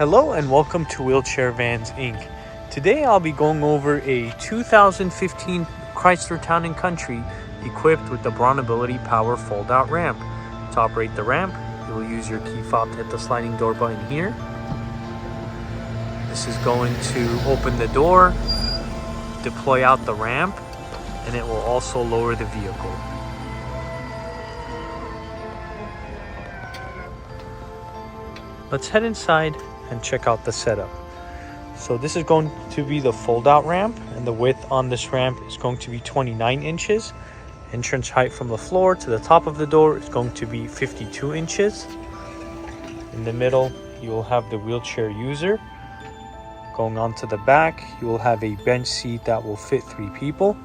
Hello and welcome to Wheelchair Vans Inc. Today I'll be going over a 2015 Chrysler Town & Country equipped with the BraunAbility Power Fold-Out Ramp. To operate the ramp, you will use your key fob to hit the sliding door button here. This is going to open the door, deploy out the ramp, and it will also lower the vehicle. Let's head inside and check out the setup. So this is going to be the fold-out ramp, and the width on this ramp is going to be 29 inches. Entrance height from the floor to the top of the door is going to be 52 inches. In the middle, you will have the wheelchair user. Going on to the back, you will have a bench seat that will fit 3 people.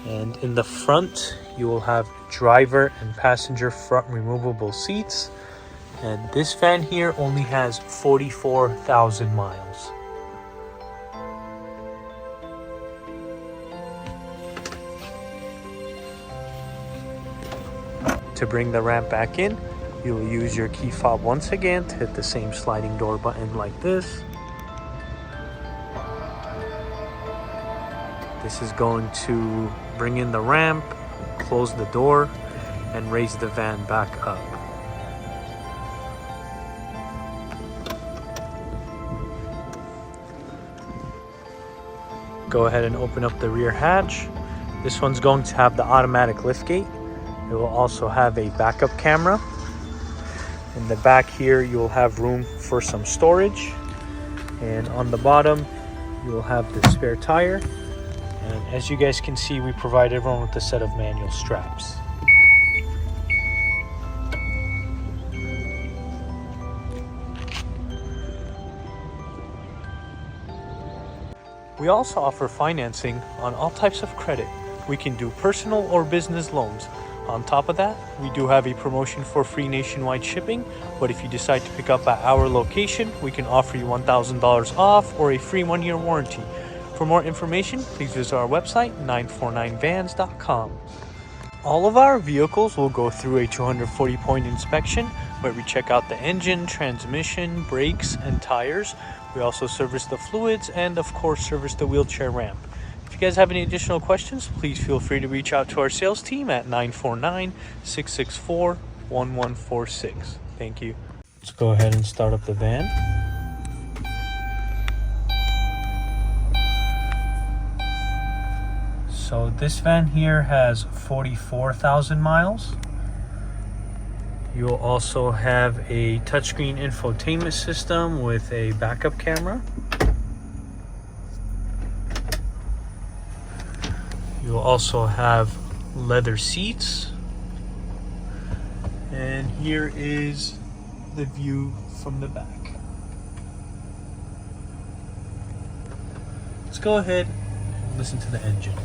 And in the front, you will have driver and passenger front removable seats. And this van here only has 44,000 miles. To bring the ramp back in, you will use your key fob once again to hit the same sliding door button like this. This is going to bring in the ramp, close the door, and raise the van back up. Go ahead and open up the rear hatch. This one's going to have the automatic liftgate. It will also have a backup camera. In the back here, you will have room for some storage. And on the bottom, you will have the spare tire. And as you guys can see, we provide everyone with a set of manual straps. We also offer financing on all types of credit. We can do personal or business loans. On top of that, we do have a promotion for free nationwide shipping, but if you decide to pick up at our location, we can offer you $1,000 off or a free 1-year warranty. For more information, please visit our website, 949vans.com. All of our vehicles will go through a 240-point inspection where we check out the engine, transmission, brakes, and tires. We also service the fluids and, of course, service the wheelchair ramp. If you guys have any additional questions, please feel free to reach out to our sales team at 949-664-1146. Thank you. Let's go ahead and start up the van. So this van here has 44,000 miles. You'll also have a touchscreen infotainment system with a backup camera. You'll also have leather seats. And here is the view from the back. Let's go ahead and listen to the engine.